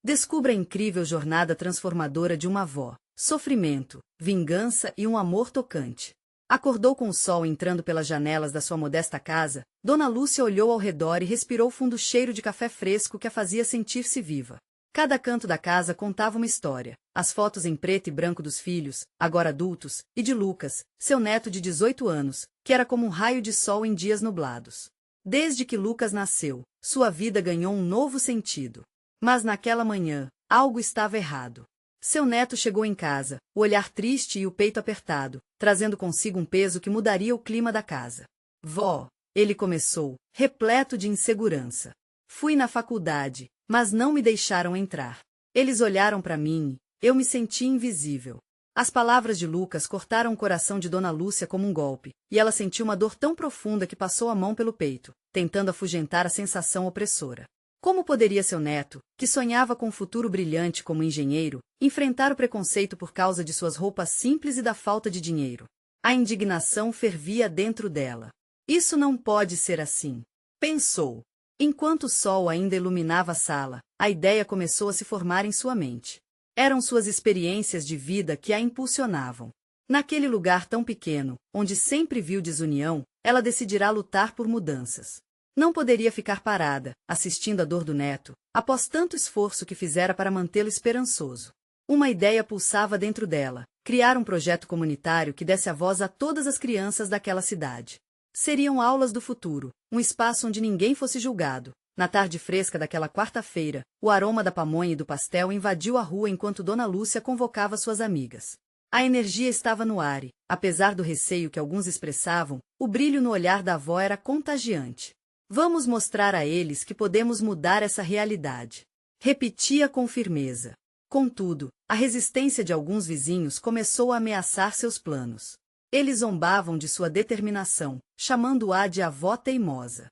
Descubra a incrível jornada transformadora de uma avó, sofrimento, vingança e um amor tocante. Acordou com o sol entrando pelas janelas da sua modesta casa, Dona Lúcia olhou ao redor e respirou fundo cheiro de café fresco que a fazia sentir-se viva. Cada canto da casa contava uma história. As fotos em preto e branco dos filhos, agora adultos, e de Lucas, seu neto de 18 anos, que era como um raio de sol em dias nublados. Desde que Lucas nasceu, sua vida ganhou um novo sentido. Mas naquela manhã, algo estava errado. Seu neto chegou em casa, o olhar triste e o peito apertado, trazendo consigo um peso que mudaria o clima da casa. Vó, ele começou, repleto de insegurança. Fui na faculdade, mas não me deixaram entrar. Eles olharam para mim, eu me senti invisível. As palavras de Lucas cortaram o coração de Dona Lúcia como um golpe, e ela sentiu uma dor tão profunda que passou a mão pelo peito, tentando afugentar a sensação opressora. Como poderia seu neto, que sonhava com um futuro brilhante como engenheiro, enfrentar o preconceito por causa de suas roupas simples e da falta de dinheiro? A indignação fervia dentro dela. Isso não pode ser assim, pensou. Enquanto o sol ainda iluminava a sala, a ideia começou a se formar em sua mente. Eram suas experiências de vida que a impulsionavam. Naquele lugar tão pequeno, onde sempre viu desunião, ela decidirá lutar por mudanças. Não poderia ficar parada, assistindo à dor do neto, após tanto esforço que fizera para mantê-lo esperançoso. Uma ideia pulsava dentro dela: criar um projeto comunitário que desse a voz a todas as crianças daquela cidade. Seriam aulas do futuro, um espaço onde ninguém fosse julgado. Na tarde fresca daquela quarta-feira, o aroma da pamonha e do pastel invadiu a rua enquanto Dona Lúcia convocava suas amigas. A energia estava no ar e, apesar do receio que alguns expressavam, o brilho no olhar da avó era contagiante. Vamos mostrar a eles que podemos mudar essa realidade. Repetia com firmeza. Contudo, a resistência de alguns vizinhos começou a ameaçar seus planos. Eles zombavam de sua determinação, chamando-a de avó teimosa.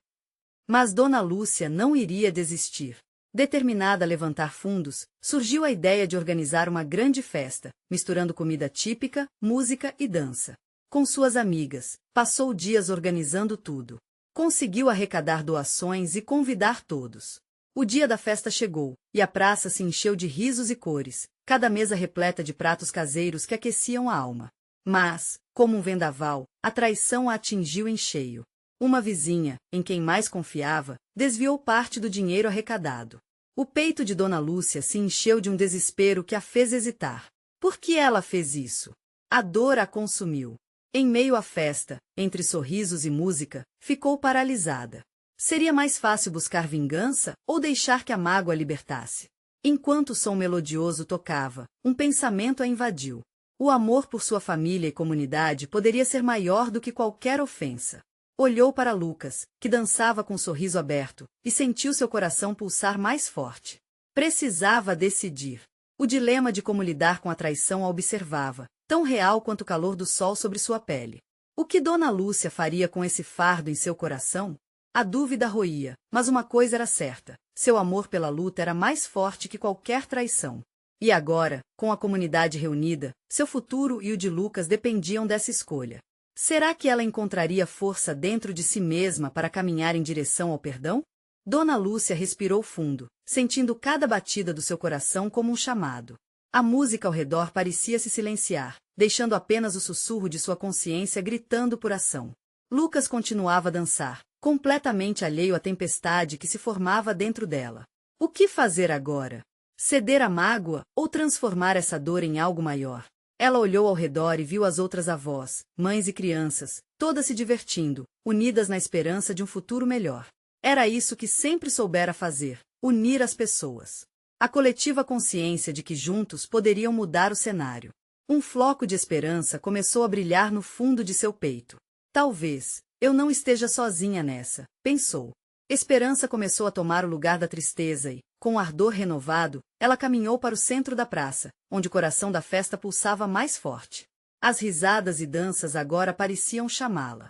Mas Dona Lúcia não iria desistir. Determinada a levantar fundos, surgiu a ideia de organizar uma grande festa, misturando comida típica, música e dança. Com suas amigas, passou dias organizando tudo. Conseguiu arrecadar doações e convidar todos. O dia da festa chegou, e a praça se encheu de risos e cores, cada mesa repleta de pratos caseiros que aqueciam a alma. Mas, como um vendaval, a traição a atingiu em cheio. Uma vizinha, em quem mais confiava, desviou parte do dinheiro arrecadado. O peito de Dona Lúcia se encheu de um desespero que a fez hesitar. Por que ela fez isso? A dor a consumiu. Em meio à festa, entre sorrisos e música, ficou paralisada. Seria mais fácil buscar vingança ou deixar que a mágoa a libertasse? Enquanto o som melodioso tocava, um pensamento a invadiu. O amor por sua família e comunidade poderia ser maior do que qualquer ofensa. Olhou para Lucas, que dançava com um sorriso aberto, e sentiu seu coração pulsar mais forte. Precisava decidir. O dilema de como lidar com a traição a observava, tão real quanto o calor do sol sobre sua pele. O que Dona Lúcia faria com esse fardo em seu coração? A dúvida roía, mas uma coisa era certa: seu amor pela luta era mais forte que qualquer traição. E agora, com a comunidade reunida, seu futuro e o de Lucas dependiam dessa escolha. Será que ela encontraria força dentro de si mesma para caminhar em direção ao perdão? Dona Lúcia respirou fundo, sentindo cada batida do seu coração como um chamado. A música ao redor parecia se silenciar, deixando apenas o sussurro de sua consciência gritando por ação. Lucas continuava a dançar, completamente alheio à tempestade que se formava dentro dela. O que fazer agora? Ceder à mágoa ou transformar essa dor em algo maior? Ela olhou ao redor e viu as outras avós, mães e crianças, todas se divertindo, unidas na esperança de um futuro melhor. Era isso que sempre soubera fazer: unir as pessoas. A coletiva consciência de que juntos poderiam mudar o cenário. Um floco de esperança começou a brilhar no fundo de seu peito. Talvez eu não esteja sozinha nessa, pensou. Esperança começou a tomar o lugar da tristeza e, com ardor renovado, ela caminhou para o centro da praça, onde o coração da festa pulsava mais forte. As risadas e danças agora pareciam chamá-la.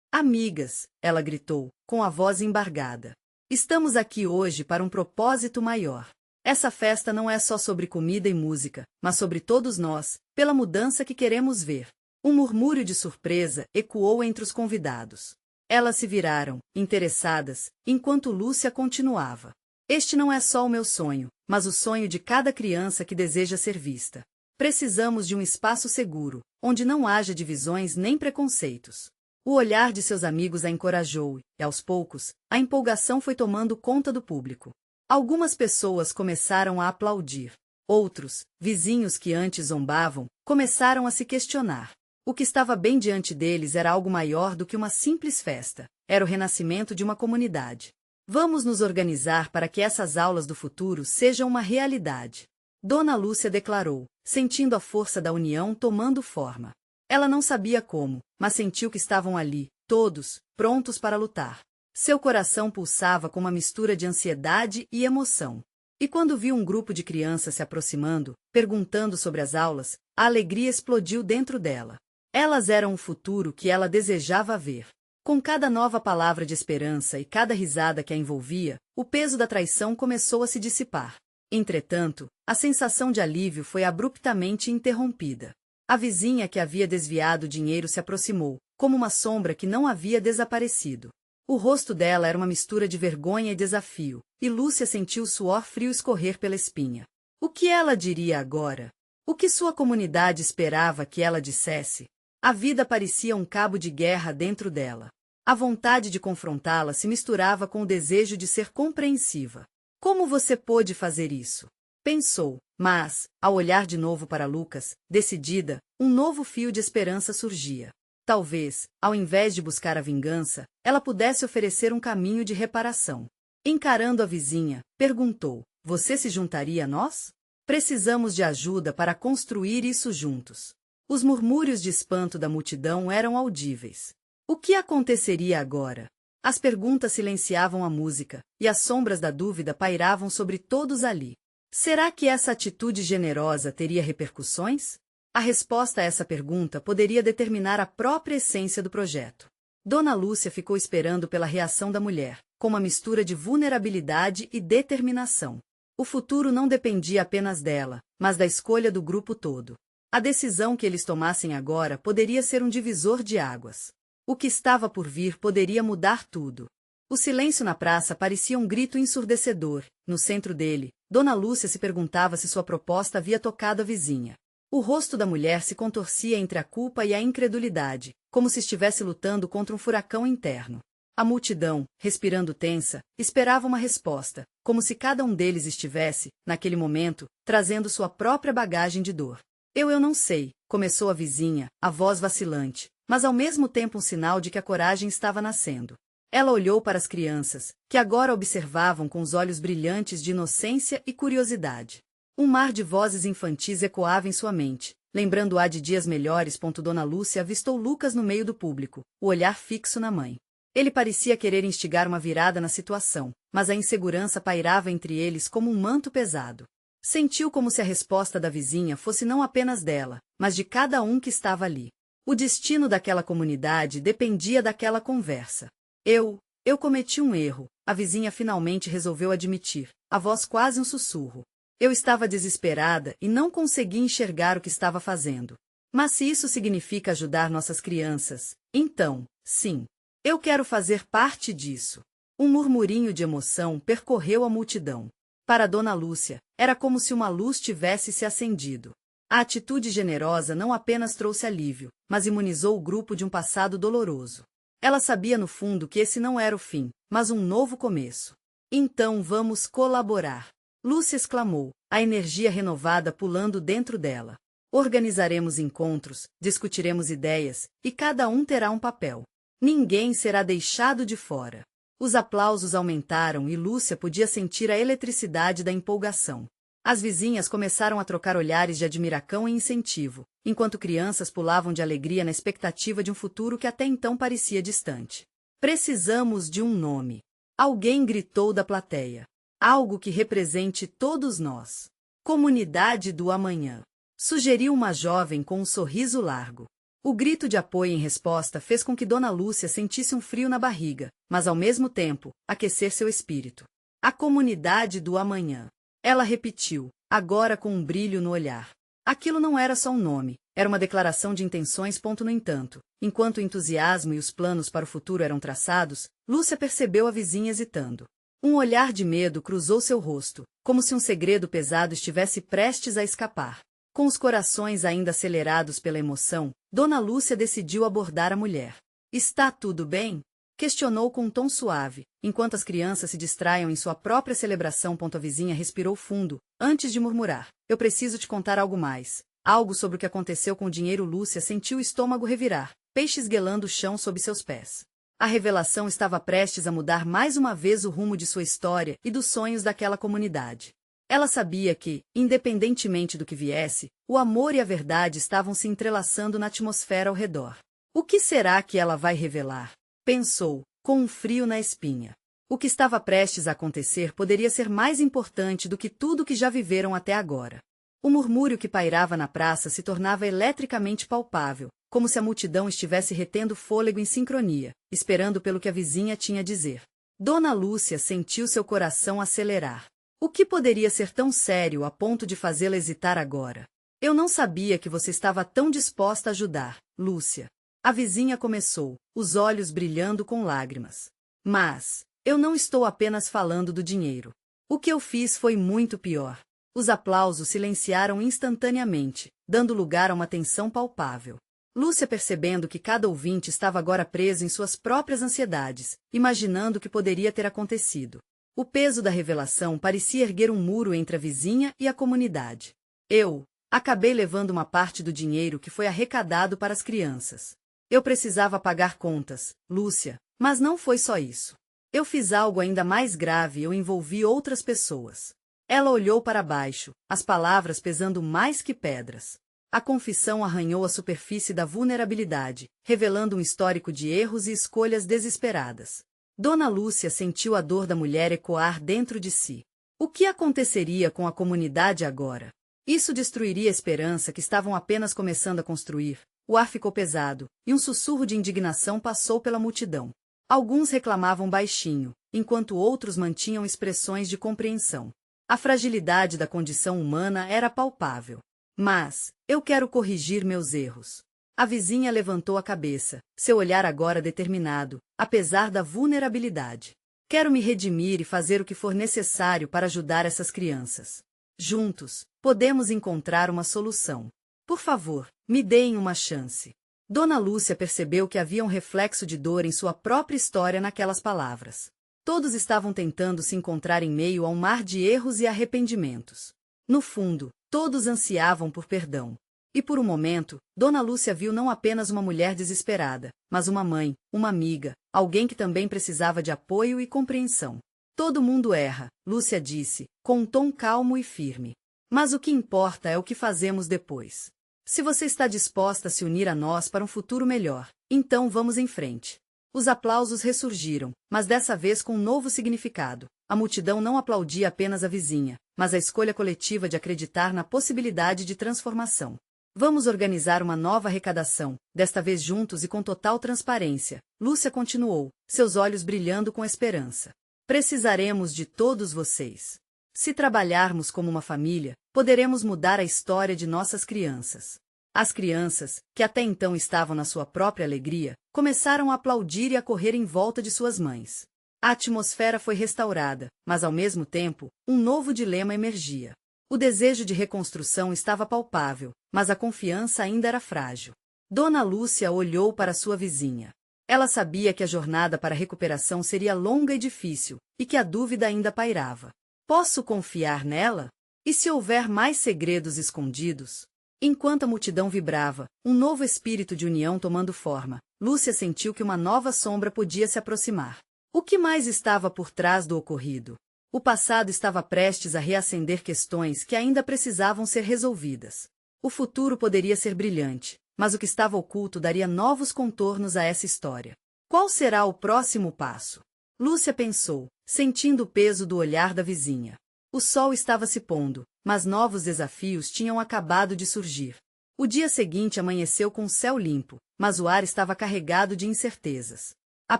Amigas, ela gritou, com a voz embargada. Estamos aqui hoje para um propósito maior. Essa festa não é só sobre comida e música, mas sobre todos nós, pela mudança que queremos ver. Um murmúrio de surpresa ecoou entre os convidados. Elas se viraram, interessadas, enquanto Lúcia continuava. Este não é só o meu sonho, mas o sonho de cada criança que deseja ser vista. Precisamos de um espaço seguro, onde não haja divisões nem preconceitos. O olhar de seus amigos a encorajou e, aos poucos, a empolgação foi tomando conta do público. Algumas pessoas começaram a aplaudir. Outros, vizinhos que antes zombavam, começaram a se questionar. O que estava bem diante deles era algo maior do que uma simples festa. Era o renascimento de uma comunidade. Vamos nos organizar para que essas aulas do futuro sejam uma realidade. Dona Lúcia declarou, sentindo a força da união tomando forma. Ela não sabia como, mas sentiu que estavam ali, todos, prontos para lutar. Seu coração pulsava com uma mistura de ansiedade e emoção. E quando viu um grupo de crianças se aproximando, perguntando sobre as aulas, a alegria explodiu dentro dela. Elas eram o futuro que ela desejava ver. Com cada nova palavra de esperança e cada risada que a envolvia, o peso da traição começou a se dissipar. Entretanto, a sensação de alívio foi abruptamente interrompida. A vizinha que havia desviado o dinheiro se aproximou, como uma sombra que não havia desaparecido. O rosto dela era uma mistura de vergonha e desafio, e Lúcia sentiu o suor frio escorrer pela espinha. O que ela diria agora? O que sua comunidade esperava que ela dissesse? A vida parecia um cabo de guerra dentro dela. A vontade de confrontá-la se misturava com o desejo de ser compreensiva. Como você pôde fazer isso? Pensou, mas, ao olhar de novo para Lucas, decidida, um novo fio de esperança surgia. Talvez, ao invés de buscar a vingança, ela pudesse oferecer um caminho de reparação. Encarando a vizinha, perguntou, você se juntaria a nós? Precisamos de ajuda para construir isso juntos. Os murmúrios de espanto da multidão eram audíveis. O que aconteceria agora? As perguntas silenciavam a música, e as sombras da dúvida pairavam sobre todos ali. Será que essa atitude generosa teria repercussões? A resposta a essa pergunta poderia determinar a própria essência do projeto. Dona Lúcia ficou esperando pela reação da mulher, com uma mistura de vulnerabilidade e determinação. O futuro não dependia apenas dela, mas da escolha do grupo todo. A decisão que eles tomassem agora poderia ser um divisor de águas. O que estava por vir poderia mudar tudo. O silêncio na praça parecia um grito ensurdecedor. No centro dele, Dona Lúcia se perguntava se sua proposta havia tocado a vizinha. O rosto da mulher se contorcia entre a culpa e a incredulidade, como se estivesse lutando contra um furacão interno. A multidão, respirando tensa, esperava uma resposta, como se cada um deles estivesse, naquele momento, trazendo sua própria bagagem de dor. Eu não sei, começou a vizinha, a voz vacilante, mas ao mesmo tempo um sinal de que a coragem estava nascendo. Ela olhou para as crianças, que agora observavam com os olhos brilhantes de inocência e curiosidade. Um mar de vozes infantis ecoava em sua mente, lembrando-a de dias melhores. Dona Lúcia avistou Lucas no meio do público, o olhar fixo na mãe. Ele parecia querer instigar uma virada na situação, mas a insegurança pairava entre eles como um manto pesado. Sentiu como se a resposta da vizinha fosse não apenas dela, mas de cada um que estava ali. O destino daquela comunidade dependia daquela conversa. Eu cometi um erro, a vizinha finalmente resolveu admitir, a voz quase um sussurro. Eu estava desesperada e não conseguia enxergar o que estava fazendo. Mas se isso significa ajudar nossas crianças, então, sim. Eu quero fazer parte disso. Um murmurinho de emoção percorreu a multidão. Para Dona Lúcia, era como se uma luz tivesse se acendido. A atitude generosa não apenas trouxe alívio, mas imunizou o grupo de um passado doloroso. Ela sabia no fundo que esse não era o fim, mas um novo começo. Então vamos colaborar. Lúcia exclamou, a energia renovada pulando dentro dela. Organizaremos encontros, discutiremos ideias, e cada um terá um papel. Ninguém será deixado de fora. Os aplausos aumentaram e Lúcia podia sentir a eletricidade da empolgação. As vizinhas começaram a trocar olhares de admiração e incentivo, enquanto crianças pulavam de alegria na expectativa de um futuro que até então parecia distante. Precisamos de um nome. Alguém gritou da plateia. Algo que represente todos nós. Comunidade do Amanhã. Sugeriu uma jovem com um sorriso largo. O grito de apoio em resposta fez com que Dona Lúcia sentisse um frio na barriga, mas ao mesmo tempo, aquecer seu espírito. A Comunidade do Amanhã. Ela repetiu, agora com um brilho no olhar. Aquilo não era só um nome, era uma declaração de intenções. No entanto, enquanto o entusiasmo e os planos para o futuro eram traçados, Lúcia percebeu a vizinha hesitando. Um olhar de medo cruzou seu rosto, como se um segredo pesado estivesse prestes a escapar. Com os corações ainda acelerados pela emoção, Dona Lúcia decidiu abordar a mulher. Está tudo bem? Questionou com um tom suave, enquanto as crianças se distraiam em sua própria celebração. A vizinha respirou fundo, antes de murmurar. Eu preciso te contar algo mais. Algo sobre o que aconteceu com o dinheiro. Lúcia sentiu o estômago revirar, peixe esguelando o chão sob seus pés. A revelação estava prestes a mudar mais uma vez o rumo de sua história e dos sonhos daquela comunidade. Ela sabia que, independentemente do que viesse, o amor e a verdade estavam se entrelaçando na atmosfera ao redor. O que será que ela vai revelar? Pensou, com um frio na espinha. O que estava prestes a acontecer poderia ser mais importante do que tudo que já viveram até agora. O murmúrio que pairava na praça se tornava eletricamente palpável, como se a multidão estivesse retendo fôlego em sincronia, esperando pelo que a vizinha tinha a dizer. Dona Lúcia sentiu seu coração acelerar. O que poderia ser tão sério a ponto de fazê-la hesitar agora? Eu não sabia que você estava tão disposta a ajudar, Lúcia. A vizinha começou, os olhos brilhando com lágrimas. Mas, eu não estou apenas falando do dinheiro. O que eu fiz foi muito pior. Os aplausos silenciaram instantaneamente, dando lugar a uma tensão palpável. Lúcia, percebendo que cada ouvinte estava agora preso em suas próprias ansiedades, imaginando o que poderia ter acontecido. O peso da revelação parecia erguer um muro entre a vizinha e a comunidade. Eu acabei levando uma parte do dinheiro que foi arrecadado para as crianças. Eu precisava pagar contas, Lúcia, mas não foi só isso. Eu fiz algo ainda mais grave. Eu envolvi outras pessoas. Ela olhou para baixo, as palavras pesando mais que pedras. A confissão arranhou a superfície da vulnerabilidade, revelando um histórico de erros e escolhas desesperadas. Dona Lúcia sentiu a dor da mulher ecoar dentro de si. O que aconteceria com a comunidade agora? Isso destruiria a esperança que estavam apenas começando a construir. O ar ficou pesado, e um sussurro de indignação passou pela multidão. Alguns reclamavam baixinho, enquanto outros mantinham expressões de compreensão. A fragilidade da condição humana era palpável. Mas, eu quero corrigir meus erros. A vizinha levantou a cabeça, seu olhar agora determinado, apesar da vulnerabilidade. Quero me redimir e fazer o que for necessário para ajudar essas crianças. Juntos, podemos encontrar uma solução. Por favor, me deem uma chance. Dona Lúcia percebeu que havia um reflexo de dor em sua própria história naquelas palavras. Todos estavam tentando se encontrar em meio a um mar de erros e arrependimentos. No fundo, todos ansiavam por perdão. E por um momento, Dona Lúcia viu não apenas uma mulher desesperada, mas uma mãe, uma amiga, alguém que também precisava de apoio e compreensão. Todo mundo erra, Lúcia disse, com um tom calmo e firme. Mas o que importa é o que fazemos depois. Se você está disposta a se unir a nós para um futuro melhor, então vamos em frente. Os aplausos ressurgiram, mas dessa vez com um novo significado. A multidão não aplaudia apenas a vizinha, mas a escolha coletiva de acreditar na possibilidade de transformação. Vamos organizar uma nova arrecadação, desta vez juntos e com total transparência, Lúcia continuou, seus olhos brilhando com esperança. Precisaremos de todos vocês. Se trabalharmos como uma família, poderemos mudar a história de nossas crianças. As crianças, que até então estavam na sua própria alegria, começaram a aplaudir e a correr em volta de suas mães. A atmosfera foi restaurada, mas ao mesmo tempo, um novo dilema emergia. O desejo de reconstrução estava palpável, mas a confiança ainda era frágil. Dona Lúcia olhou para sua vizinha. Ela sabia que a jornada para a recuperação seria longa e difícil, e que a dúvida ainda pairava. Posso confiar nela? E se houver mais segredos escondidos? Enquanto a multidão vibrava, um novo espírito de união tomando forma, Lúcia sentiu que uma nova sombra podia se aproximar. O que mais estava por trás do ocorrido? O passado estava prestes a reacender questões que ainda precisavam ser resolvidas. O futuro poderia ser brilhante, mas o que estava oculto daria novos contornos a essa história. Qual será o próximo passo? Lúcia pensou, sentindo o peso do olhar da vizinha. O sol estava se pondo, mas novos desafios tinham acabado de surgir. O dia seguinte amanheceu com o céu limpo, mas o ar estava carregado de incertezas. A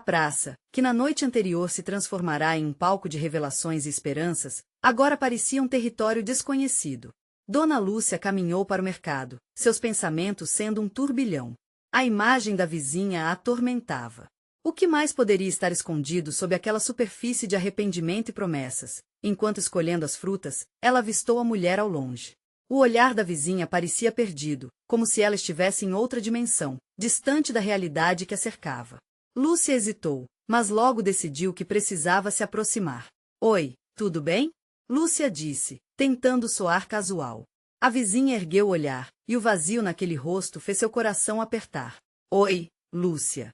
praça, que na noite anterior se transformará em um palco de revelações e esperanças, agora parecia um território desconhecido. Dona Lúcia caminhou para o mercado, seus pensamentos sendo um turbilhão. A imagem da vizinha a atormentava. O que mais poderia estar escondido sob aquela superfície de arrependimento e promessas? Enquanto escolhendo as frutas, ela avistou a mulher ao longe. O olhar da vizinha parecia perdido, como se ela estivesse em outra dimensão, distante da realidade que a cercava. Lúcia hesitou, mas logo decidiu que precisava se aproximar. Oi, tudo bem? Lúcia disse, tentando soar casual. A vizinha ergueu o olhar, e o vazio naquele rosto fez seu coração apertar. Oi, Lúcia.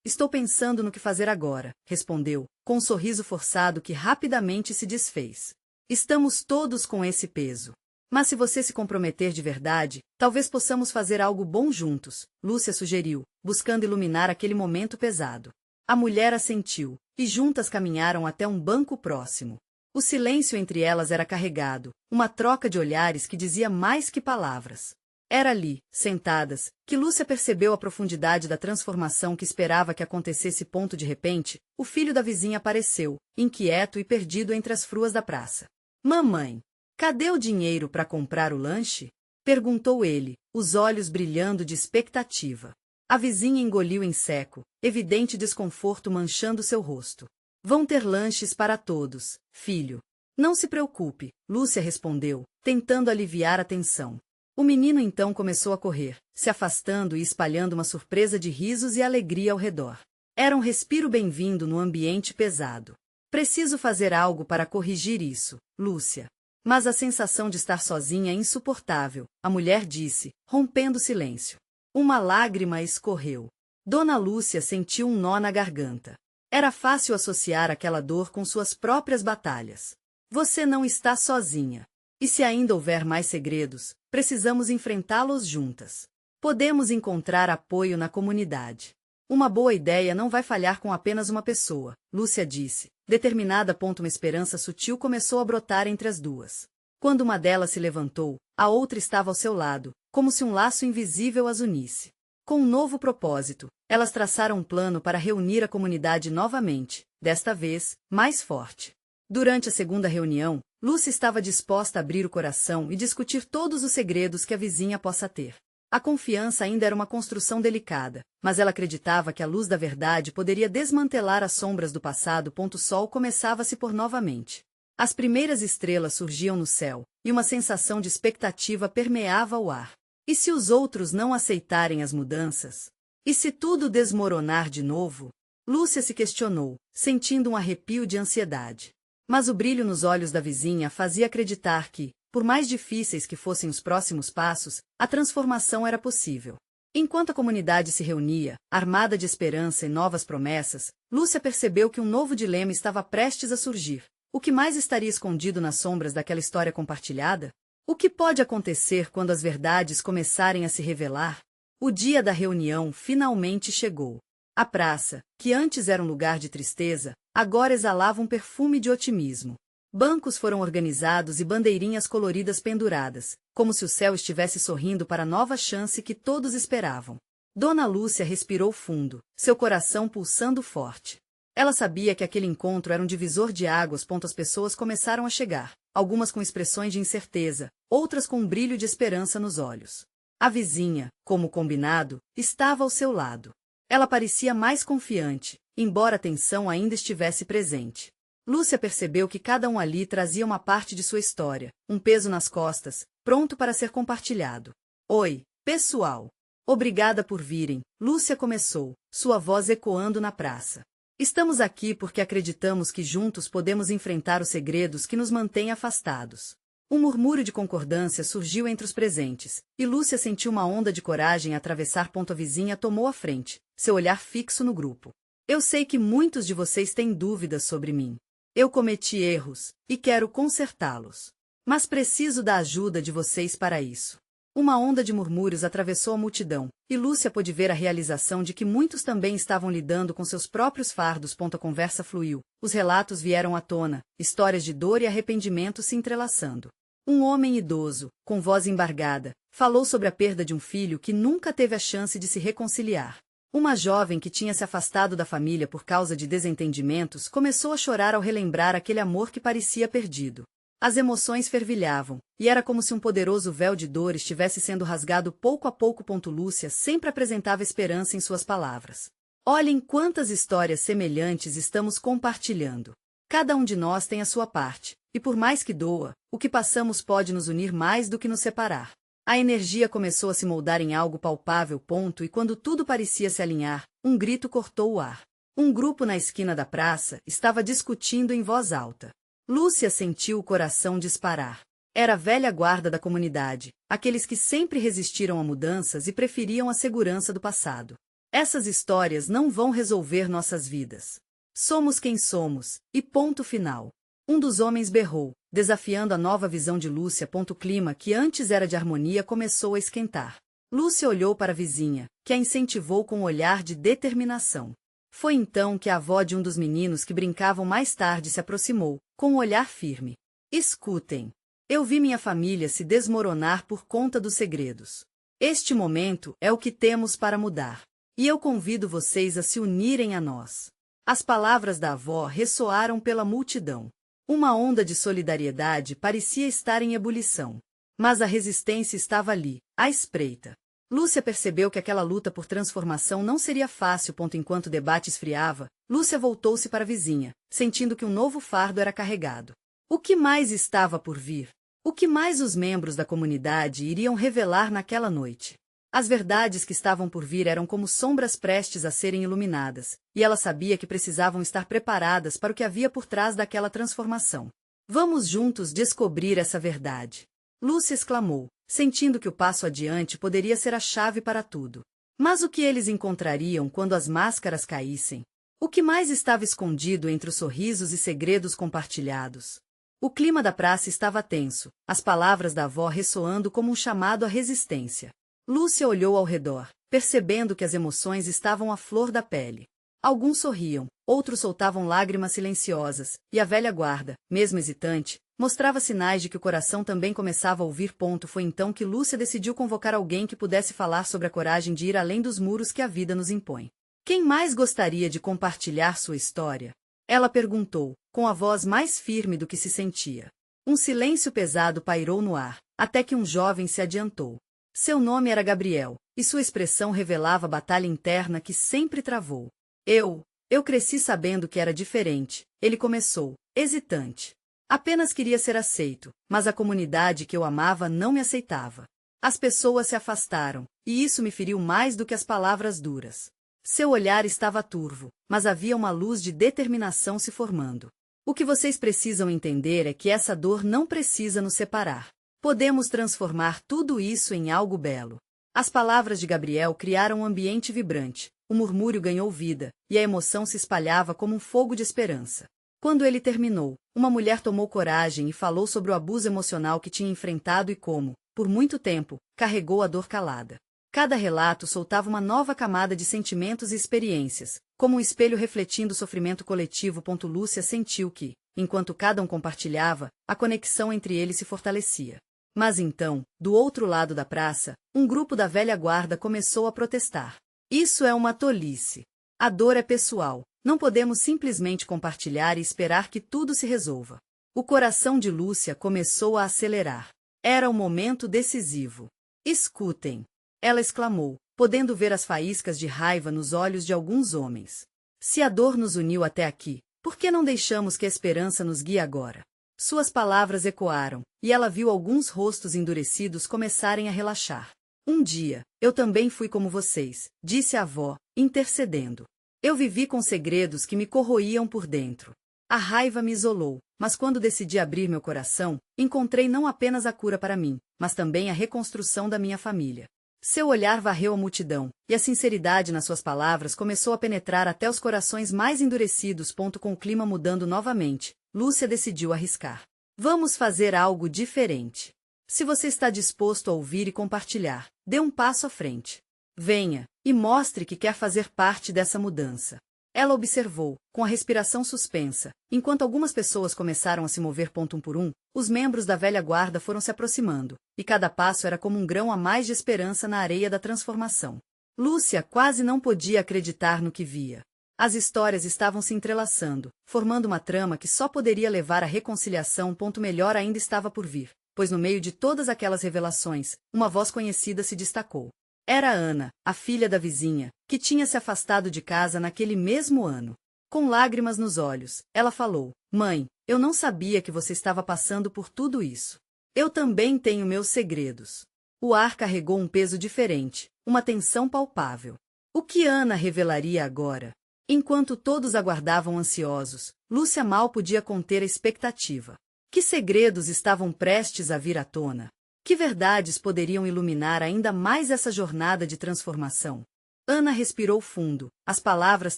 Estou pensando no que fazer agora, respondeu, com um sorriso forçado que rapidamente se desfez. Estamos todos com esse peso. Mas se você se comprometer de verdade, talvez possamos fazer algo bom juntos, Lúcia sugeriu, buscando iluminar aquele momento pesado. A mulher assentiu, e juntas caminharam até um banco próximo. O silêncio entre elas era carregado, uma troca de olhares que dizia mais que palavras. Era ali, sentadas, que Lúcia percebeu a profundidade da transformação que esperava que acontecesse. De repente, o filho da vizinha apareceu, inquieto e perdido entre as fruas da praça. Mamãe, cadê o dinheiro para comprar o lanche? Perguntou ele, os olhos brilhando de expectativa. A vizinha engoliu em seco, evidente desconforto manchando seu rosto. Vão ter lanches para todos, filho. Não se preocupe, Lúcia respondeu, tentando aliviar a tensão. O menino então começou a correr, se afastando e espalhando uma surpresa de risos e alegria ao redor. Era um respiro bem-vindo no ambiente pesado. Preciso fazer algo para corrigir isso, Lúcia. Mas a sensação de estar sozinha é insuportável, a mulher disse, rompendo o silêncio. Uma lágrima escorreu. Dona Lúcia sentiu um nó na garganta. Era fácil associar aquela dor com suas próprias batalhas. Você não está sozinha. E se ainda houver mais segredos, precisamos enfrentá-los juntas. Podemos encontrar apoio na comunidade. Uma boa ideia não vai falhar com apenas uma pessoa, Lúcia disse, determinada. Uma esperança sutil começou a brotar entre as duas. Quando uma delas se levantou, a outra estava ao seu lado, como se um laço invisível as unisse. Com um novo propósito, elas traçaram um plano para reunir a comunidade novamente, desta vez, mais forte. Durante a segunda reunião, Lúcia estava disposta a abrir o coração e discutir todos os segredos que a vizinha possa ter. A confiança ainda era uma construção delicada, mas ela acreditava que a luz da verdade poderia desmantelar as sombras do passado. O sol começava a se pôr novamente. As primeiras estrelas surgiam no céu, e uma sensação de expectativa permeava o ar. E se os outros não aceitarem as mudanças? E se tudo desmoronar de novo? Lúcia se questionou, sentindo um arrepio de ansiedade. Mas o brilho nos olhos da vizinha fazia acreditar que, por mais difíceis que fossem os próximos passos, a transformação era possível. Enquanto a comunidade se reunia, armada de esperança e novas promessas, Lúcia percebeu que um novo dilema estava prestes a surgir. O que mais estaria escondido nas sombras daquela história compartilhada? O que pode acontecer quando as verdades começarem a se revelar? O dia da reunião finalmente chegou. A praça, que antes era um lugar de tristeza, agora exalava um perfume de otimismo. Bancos foram organizados e bandeirinhas coloridas penduradas, como se o céu estivesse sorrindo para a nova chance que todos esperavam. Dona Lúcia respirou fundo, seu coração pulsando forte. Ela sabia que aquele encontro era um divisor de águas. As pessoas começaram a chegar, algumas com expressões de incerteza, outras com um brilho de esperança nos olhos. A vizinha, como combinado, estava ao seu lado. Ela parecia mais confiante, embora a tensão ainda estivesse presente. Lúcia percebeu que cada um ali trazia uma parte de sua história, um peso nas costas, pronto para ser compartilhado. Oi, pessoal! Obrigada por virem, Lúcia começou, sua voz ecoando na praça. Estamos aqui porque acreditamos que juntos podemos enfrentar os segredos que nos mantêm afastados. Um murmúrio de concordância surgiu entre os presentes, e Lúcia sentiu uma onda de coragem atravessar. A vizinha tomou a frente, seu olhar fixo no grupo. Eu sei que muitos de vocês têm dúvidas sobre mim. Eu cometi erros, e quero consertá-los. Mas preciso da ajuda de vocês para isso. Uma onda de murmúrios atravessou a multidão, e Lúcia pôde ver a realização de que muitos também estavam lidando com seus próprios fardos. A conversa fluiu, os relatos vieram à tona, histórias de dor e arrependimento se entrelaçando. Um homem idoso, com voz embargada, falou sobre a perda de um filho que nunca teve a chance de se reconciliar. Uma jovem que tinha se afastado da família por causa de desentendimentos começou a chorar ao relembrar aquele amor que parecia perdido. As emoções fervilhavam, e era como se um poderoso véu de dor estivesse sendo rasgado pouco a pouco. Lúcia sempre apresentava esperança em suas palavras. Olhem quantas histórias semelhantes estamos compartilhando. Cada um de nós tem a sua parte, e por mais que doa, o que passamos pode nos unir mais do que nos separar. A energia começou a se moldar em algo palpável, e quando tudo parecia se alinhar, um grito cortou o ar. Um grupo na esquina da praça estava discutindo em voz alta. Lúcia sentiu o coração disparar. Era a velha guarda da comunidade, aqueles que sempre resistiram a mudanças e preferiam a segurança do passado. Essas histórias não vão resolver nossas vidas. Somos quem somos, e ponto final. Um dos homens berrou, desafiando a nova visão de Lúcia. O clima, que antes era de harmonia, começou a esquentar. Lúcia olhou para a vizinha, que a incentivou com um olhar de determinação. Foi então que a avó de um dos meninos que brincavam mais tarde se aproximou, com um olhar firme. Escutem. Eu vi minha família se desmoronar por conta dos segredos. Este momento é o que temos para mudar. E eu convido vocês a se unirem a nós. As palavras da avó ressoaram pela multidão. Uma onda de solidariedade parecia estar em ebulição. Mas a resistência estava ali, à espreita. Lúcia percebeu que aquela luta por transformação não seria fácil. Enquanto o debate esfriava, Lúcia voltou-se para a vizinha, sentindo que um novo fardo era carregado. O que mais estava por vir? O que mais os membros da comunidade iriam revelar naquela noite? As verdades que estavam por vir eram como sombras prestes a serem iluminadas, e ela sabia que precisavam estar preparadas para o que havia por trás daquela transformação. Vamos juntos descobrir essa verdade. Lúcia exclamou, sentindo que o passo adiante poderia ser a chave para tudo. Mas o que eles encontrariam quando as máscaras caíssem? O que mais estava escondido entre os sorrisos e segredos compartilhados? O clima da praça estava tenso, as palavras da avó ressoando como um chamado à resistência. Lúcia olhou ao redor, percebendo que as emoções estavam à flor da pele. Alguns sorriam, outros soltavam lágrimas silenciosas, e a velha guarda, mesmo hesitante, mostrava sinais de que o coração também começava a ouvir. Foi então que Lúcia decidiu convocar alguém que pudesse falar sobre a coragem de ir além dos muros que a vida nos impõe. Quem mais gostaria de compartilhar sua história? Ela perguntou, com a voz mais firme do que se sentia. Um silêncio pesado pairou no ar, até que um jovem se adiantou. Seu nome era Gabriel, e sua expressão revelava a batalha interna que sempre travou. Eu cresci sabendo que era diferente, ele começou, hesitante. Apenas queria ser aceito, mas a comunidade que eu amava não me aceitava. As pessoas se afastaram, e isso me feriu mais do que as palavras duras. Seu olhar estava turvo, mas havia uma luz de determinação se formando. O que vocês precisam entender é que essa dor não precisa nos separar. Podemos transformar tudo isso em algo belo. As palavras de Gabriel criaram um ambiente vibrante, o murmúrio ganhou vida, e a emoção se espalhava como um fogo de esperança. Quando ele terminou, uma mulher tomou coragem e falou sobre o abuso emocional que tinha enfrentado e como, por muito tempo, carregou a dor calada. Cada relato soltava uma nova camada de sentimentos e experiências, como um espelho refletindo o sofrimento coletivo. Lúcia sentiu que, enquanto cada um compartilhava, a conexão entre eles se fortalecia. Mas então, do outro lado da praça, um grupo da velha guarda começou a protestar. Isso é uma tolice. A dor é pessoal, não podemos simplesmente compartilhar e esperar que tudo se resolva. O coração de Lúcia começou a acelerar. Era um momento decisivo. Escutem! Ela exclamou, podendo ver as faíscas de raiva nos olhos de alguns homens. Se a dor nos uniu até aqui, por que não deixamos que a esperança nos guie agora? Suas palavras ecoaram, e ela viu alguns rostos endurecidos começarem a relaxar. Um dia, eu também fui como vocês, disse a avó, intercedendo. Eu vivi com segredos que me corroíam por dentro. A raiva me isolou, mas quando decidi abrir meu coração, encontrei não apenas a cura para mim, mas também a reconstrução da minha família. Seu olhar varreu a multidão, e a sinceridade nas suas palavras começou a penetrar até os corações mais endurecidos. Com o clima mudando novamente, Lúcia decidiu arriscar. Vamos fazer algo diferente. Se você está disposto a ouvir e compartilhar, dê um passo à frente. Venha, e mostre que quer fazer parte dessa mudança. Ela observou, com a respiração suspensa, enquanto algumas pessoas começaram a se mover. Um por um, os membros da velha guarda foram se aproximando, e cada passo era como um grão a mais de esperança na areia da transformação. Lúcia quase não podia acreditar no que via. As histórias estavam se entrelaçando, formando uma trama que só poderia levar à reconciliação. Melhor ainda estava por vir, pois no meio de todas aquelas revelações, uma voz conhecida se destacou. Era Ana, a filha da vizinha, que tinha se afastado de casa naquele mesmo ano. Com lágrimas nos olhos, ela falou: Mãe, eu não sabia que você estava passando por tudo isso. Eu também tenho meus segredos. O ar carregou um peso diferente, uma tensão palpável. O que Ana revelaria agora? Enquanto todos aguardavam ansiosos, Lúcia mal podia conter a expectativa. Que segredos estavam prestes a vir à tona? Que verdades poderiam iluminar ainda mais essa jornada de transformação? Ana respirou fundo, as palavras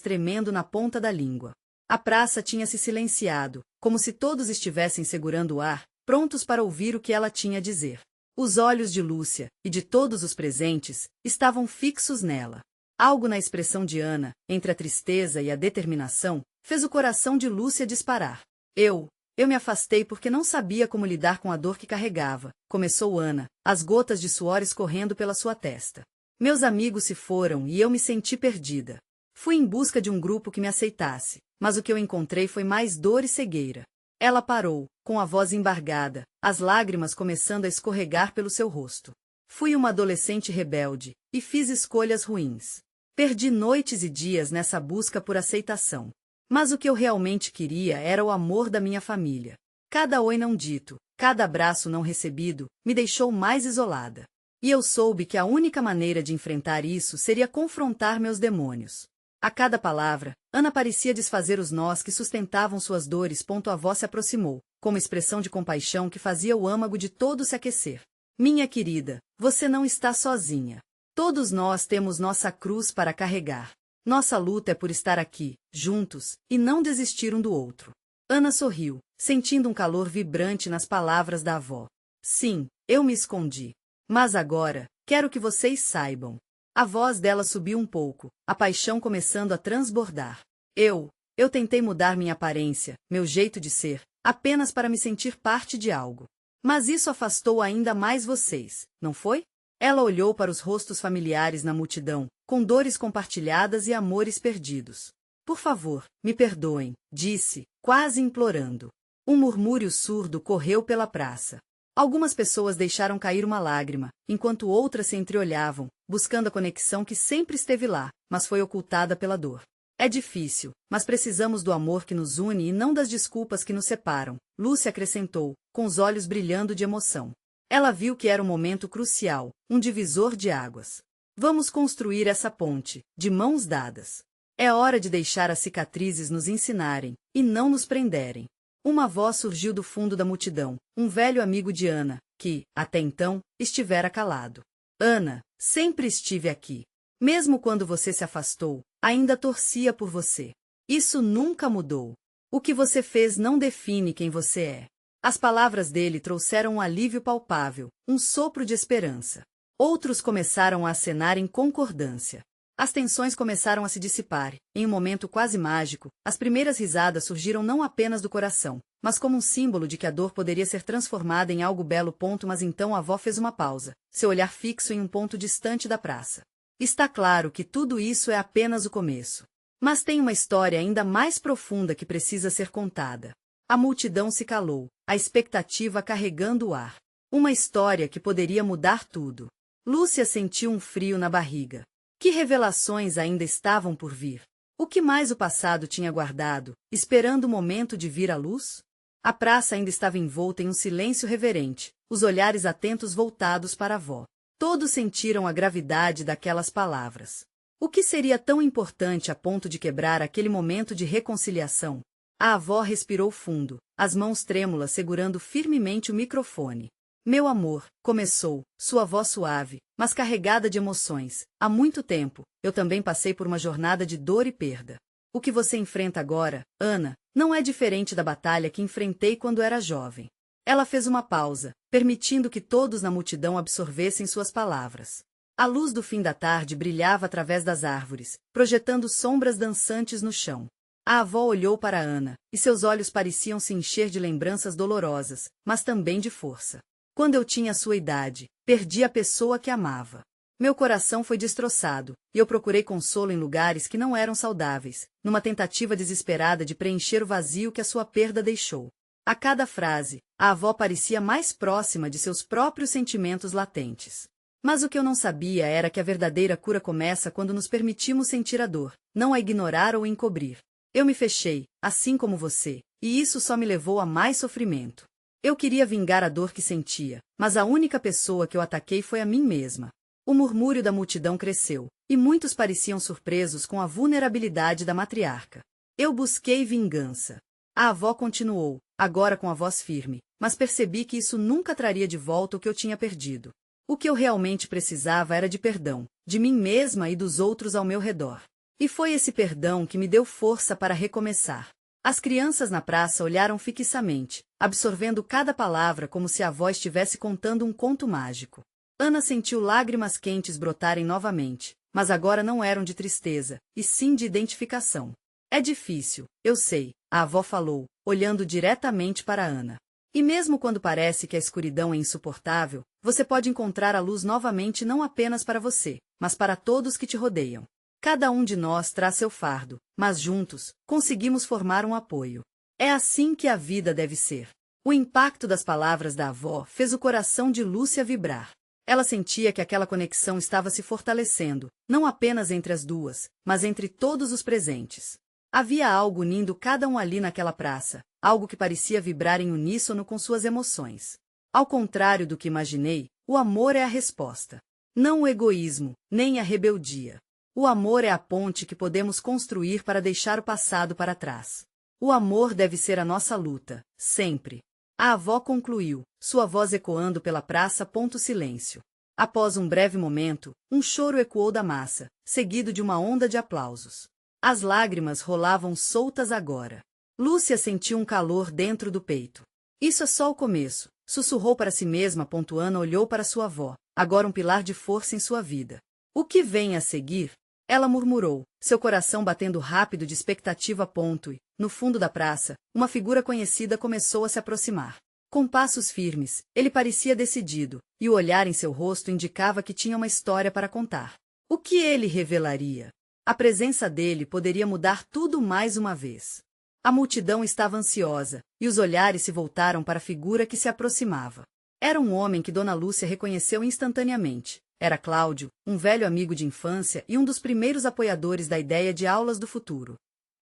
tremendo na ponta da língua. A praça tinha se silenciado, como se todos estivessem segurando o ar, prontos para ouvir o que ela tinha a dizer. Os olhos de Lúcia, e de todos os presentes, estavam fixos nela. Algo na expressão de Ana, entre a tristeza e a determinação, fez o coração de Lúcia disparar. Eu me afastei porque não sabia como lidar com a dor que carregava, começou Ana, as gotas de suor escorrendo pela sua testa. Meus amigos se foram e eu me senti perdida. Fui em busca de um grupo que me aceitasse, mas o que eu encontrei foi mais dor e cegueira. Ela parou, com a voz embargada, as lágrimas começando a escorregar pelo seu rosto. Fui uma adolescente rebelde, e fiz escolhas ruins. Perdi noites e dias nessa busca por aceitação. Mas o que eu realmente queria era o amor da minha família. Cada oi não dito, cada abraço não recebido, me deixou mais isolada. E eu soube que a única maneira de enfrentar isso seria confrontar meus demônios. A cada palavra, Ana parecia desfazer os nós que sustentavam suas dores. A voz se aproximou, com uma expressão de compaixão que fazia o âmago de todos se aquecer. Minha querida, você não está sozinha. Todos nós temos nossa cruz para carregar. Nossa luta é por estar aqui, juntos, e não desistir um do outro. Ana sorriu, sentindo um calor vibrante nas palavras da avó. Sim, eu me escondi. Mas agora, quero que vocês saibam. A voz dela subiu um pouco, a paixão começando a transbordar. Eu tentei mudar minha aparência, meu jeito de ser, apenas para me sentir parte de algo. Mas isso afastou ainda mais vocês, não foi? Ela olhou para os rostos familiares na multidão, com dores compartilhadas e amores perdidos. Por favor, me perdoem, disse, quase implorando. Um murmúrio surdo correu pela praça. Algumas pessoas deixaram cair uma lágrima, enquanto outras se entreolhavam, buscando a conexão que sempre esteve lá, mas foi ocultada pela dor. É difícil, mas precisamos do amor que nos une e não das desculpas que nos separam, Lúcia acrescentou, com os olhos brilhando de emoção. Ela viu que era um momento crucial, um divisor de águas. Vamos construir essa ponte, de mãos dadas. É hora de deixar as cicatrizes nos ensinarem, e não nos prenderem. Uma voz surgiu do fundo da multidão, um velho amigo de Ana, que, até então, estivera calado. Ana, sempre estive aqui. Mesmo quando você se afastou, ainda torcia por você. Isso nunca mudou. O que você fez não define quem você é. As palavras dele trouxeram um alívio palpável, um sopro de esperança. Outros começaram a acenar em concordância. As tensões começaram a se dissipar. Em um momento quase mágico, as primeiras risadas surgiram não apenas do coração, mas como um símbolo de que a dor poderia ser transformada em algo belo. Mas então a avó fez uma pausa, seu olhar fixo em um ponto distante da praça. Está claro que tudo isso é apenas o começo. Mas tem uma história ainda mais profunda que precisa ser contada. A multidão se calou, a expectativa carregando o ar. Uma história que poderia mudar tudo. Lúcia sentiu um frio na barriga. Que revelações ainda estavam por vir? O que mais o passado tinha guardado, esperando o momento de vir à luz? A praça ainda estava envolta em um silêncio reverente, os olhares atentos voltados para a avó. Todos sentiram a gravidade daquelas palavras. O que seria tão importante a ponto de quebrar aquele momento de reconciliação? A avó respirou fundo, as mãos trêmulas segurando firmemente o microfone. Meu amor, começou, sua voz suave, mas carregada de emoções. Há muito tempo, eu também passei por uma jornada de dor e perda. O que você enfrenta agora, Ana, não é diferente da batalha que enfrentei quando era jovem. Ela fez uma pausa, permitindo que todos na multidão absorvessem suas palavras. A luz do fim da tarde brilhava através das árvores, projetando sombras dançantes no chão. A avó olhou para Ana, e seus olhos pareciam se encher de lembranças dolorosas, mas também de força. Quando eu tinha sua idade, perdi a pessoa que amava. Meu coração foi destroçado, e eu procurei consolo em lugares que não eram saudáveis, numa tentativa desesperada de preencher o vazio que a sua perda deixou. A cada frase, a avó parecia mais próxima de seus próprios sentimentos latentes. Mas o que eu não sabia era que a verdadeira cura começa quando nos permitimos sentir a dor, não a ignorar ou encobrir. Eu me fechei, assim como você, e isso só me levou a mais sofrimento. Eu queria vingar a dor que sentia, mas a única pessoa que eu ataquei foi a mim mesma. O murmúrio da multidão cresceu, e muitos pareciam surpresos com a vulnerabilidade da matriarca. Eu busquei vingança. A avó continuou, agora com a voz firme, mas percebi que isso nunca traria de volta o que eu tinha perdido. O que eu realmente precisava era de perdão, de mim mesma e dos outros ao meu redor. E foi esse perdão que me deu força para recomeçar. As crianças na praça olharam fixamente, absorvendo cada palavra como se a avó estivesse contando um conto mágico. Ana sentiu lágrimas quentes brotarem novamente, mas agora não eram de tristeza, e sim de identificação. É difícil, eu sei, a avó falou, olhando diretamente para Ana. E mesmo quando parece que a escuridão é insuportável, você pode encontrar a luz novamente não apenas para você, mas para todos que te rodeiam. Cada um de nós traz seu fardo, mas juntos, conseguimos formar um apoio. É assim que a vida deve ser. O impacto das palavras da avó fez o coração de Lúcia vibrar. Ela sentia que aquela conexão estava se fortalecendo, não apenas entre as duas, mas entre todos os presentes. Havia algo unindo cada um ali naquela praça, algo que parecia vibrar em uníssono com suas emoções. Ao contrário do que imaginei, o amor é a resposta. Não o egoísmo, nem a rebeldia. O amor é a ponte que podemos construir para deixar o passado para trás. O amor deve ser a nossa luta, sempre. A avó concluiu, sua voz ecoando pela praça. Silêncio. Após um breve momento, um choro ecoou da massa, seguido de uma onda de aplausos. As lágrimas rolavam soltas agora. Lúcia sentiu um calor dentro do peito. Isso é só o começo, sussurrou para si mesma. Ana olhou para sua avó, agora um pilar de força em sua vida. O que vem a seguir? Ela murmurou, seu coração batendo rápido de expectativa. E, no fundo da praça, uma figura conhecida começou a se aproximar. Com passos firmes, ele parecia decidido, e o olhar em seu rosto indicava que tinha uma história para contar. O que ele revelaria? A presença dele poderia mudar tudo mais uma vez. A multidão estava ansiosa, e os olhares se voltaram para a figura que se aproximava. Era um homem que Dona Lúcia reconheceu instantaneamente. Era Cláudio, um velho amigo de infância e um dos primeiros apoiadores da ideia de aulas do futuro.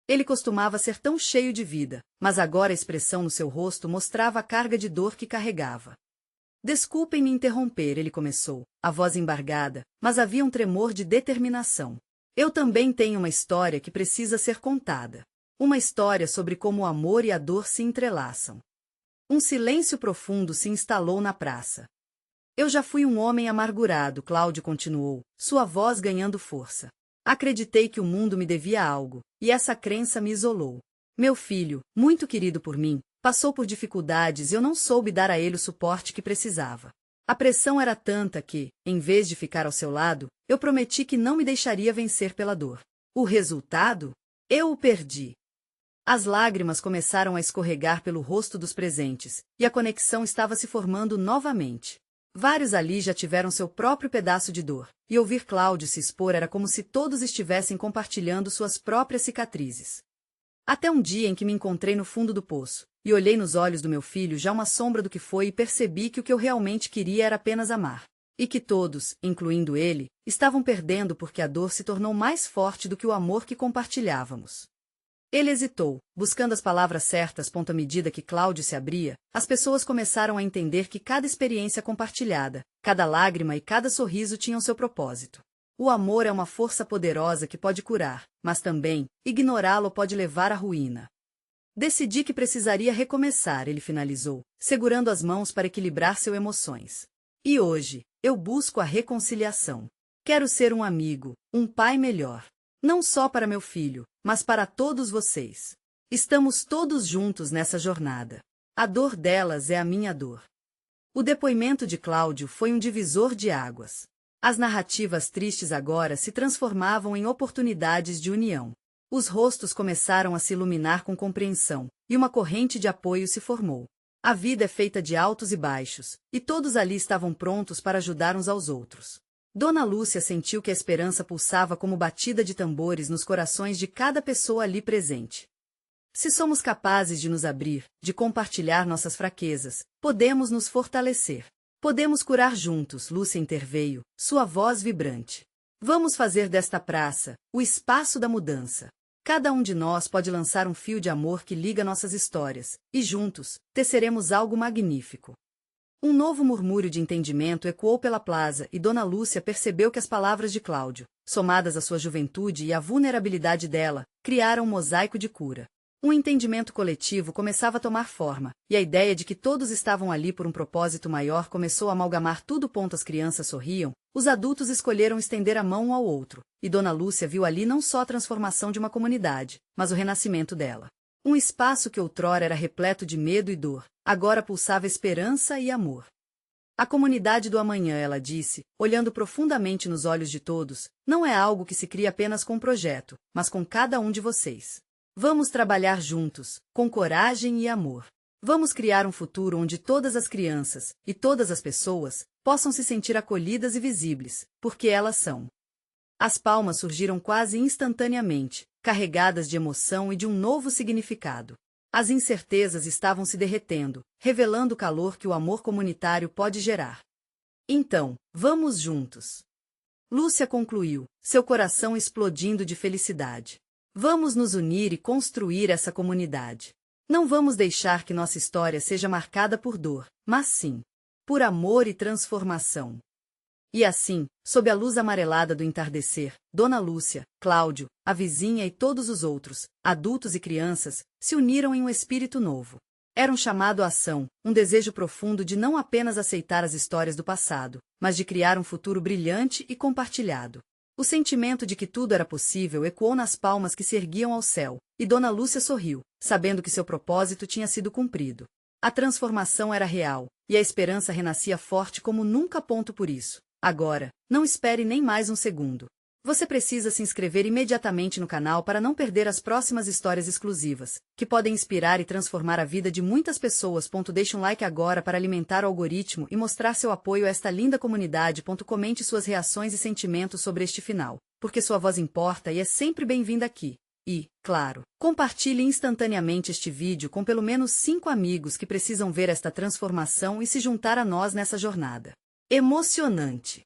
Ele costumava ser tão cheio de vida, mas agora a expressão no seu rosto mostrava a carga de dor que carregava. Desculpem me interromper, ele começou, a voz embargada, mas havia um tremor de determinação. Eu também tenho uma história que precisa ser contada. Uma história sobre como o amor e a dor se entrelaçam. Um silêncio profundo se instalou na praça. Eu já fui um homem amargurado, Cláudio continuou, sua voz ganhando força. Acreditei que o mundo me devia algo, e essa crença me isolou. Meu filho, muito querido por mim, passou por dificuldades e eu não soube dar a ele o suporte que precisava. A pressão era tanta que, em vez de ficar ao seu lado, eu prometi que não me deixaria vencer pela dor. O resultado? Eu o perdi. As lágrimas começaram a escorregar pelo rosto dos presentes, e a conexão estava se formando novamente. Vários ali já tiveram seu próprio pedaço de dor, e ouvir Cláudio se expor era como se todos estivessem compartilhando suas próprias cicatrizes. Até um dia em que me encontrei no fundo do poço, e olhei nos olhos do meu filho já uma sombra do que foi e percebi que o que eu realmente queria era apenas amar. E que todos, incluindo ele, estavam perdendo porque a dor se tornou mais forte do que o amor que compartilhávamos. Ele hesitou, buscando as palavras certas. À medida que Cláudio se abria, as pessoas começaram a entender que cada experiência compartilhada, cada lágrima e cada sorriso tinham seu propósito. O amor é uma força poderosa que pode curar, mas também, ignorá-lo pode levar à ruína. Decidi que precisaria recomeçar, ele finalizou, segurando as mãos para equilibrar suas emoções. E hoje, eu busco a reconciliação. Quero ser um amigo, um pai melhor. Não só para meu filho, mas para todos vocês. Estamos todos juntos nessa jornada. A dor delas é a minha dor. O depoimento de Cláudio foi um divisor de águas. As narrativas tristes agora se transformavam em oportunidades de união. Os rostos começaram a se iluminar com compreensão, e uma corrente de apoio se formou. A vida é feita de altos e baixos, e todos ali estavam prontos para ajudar uns aos outros. Dona Lúcia sentiu que a esperança pulsava como batida de tambores nos corações de cada pessoa ali presente. Se somos capazes de nos abrir, de compartilhar nossas fraquezas, podemos nos fortalecer. Podemos curar juntos, Lúcia interveio, sua voz vibrante. Vamos fazer desta praça o espaço da mudança. Cada um de nós pode lançar um fio de amor que liga nossas histórias, e juntos, teceremos algo magnífico. Um novo murmúrio de entendimento ecoou pela plaza e Dona Lúcia percebeu que as palavras de Cláudio, somadas à sua juventude e à vulnerabilidade dela, criaram um mosaico de cura. Um entendimento coletivo começava a tomar forma, e a ideia de que todos estavam ali por um propósito maior começou a amalgamar tudo. As crianças sorriam, os adultos escolheram estender a mão um ao outro, e Dona Lúcia viu ali não só a transformação de uma comunidade, mas o renascimento dela. Um espaço que outrora era repleto de medo e dor, agora pulsava esperança e amor. A comunidade do amanhã, ela disse, olhando profundamente nos olhos de todos, não é algo que se cria apenas com um projeto, mas com cada um de vocês. Vamos trabalhar juntos, com coragem e amor. Vamos criar um futuro onde todas as crianças, e todas as pessoas, possam se sentir acolhidas e visíveis, porque elas são. As palmas surgiram quase instantaneamente, carregadas de emoção e de um novo significado. As incertezas estavam se derretendo, revelando o calor que o amor comunitário pode gerar. Então, vamos juntos. Lúcia concluiu, seu coração explodindo de felicidade. Vamos nos unir e construir essa comunidade. Não vamos deixar que nossa história seja marcada por dor, mas sim, por amor e transformação. E assim, sob a luz amarelada do entardecer, Dona Lúcia, Cláudio, a vizinha e todos os outros, adultos e crianças, se uniram em um espírito novo. Era um chamado à ação, um desejo profundo de não apenas aceitar as histórias do passado, mas de criar um futuro brilhante e compartilhado. O sentimento de que tudo era possível ecoou nas palmas que se erguiam ao céu, e Dona Lúcia sorriu, sabendo que seu propósito tinha sido cumprido. A transformação era real, e a esperança renascia forte como nunca. Por isso, agora, não espere nem mais um segundo. Você precisa se inscrever imediatamente no canal para não perder as próximas histórias exclusivas, que podem inspirar e transformar a vida de muitas pessoas. Deixe um like agora para alimentar o algoritmo e mostrar seu apoio a esta linda comunidade. Comente suas reações e sentimentos sobre este final, porque sua voz importa e é sempre bem-vinda aqui. E, claro, compartilhe instantaneamente este vídeo com pelo menos 5 amigos que precisam ver esta transformação e se juntar a nós nessa jornada emocionante.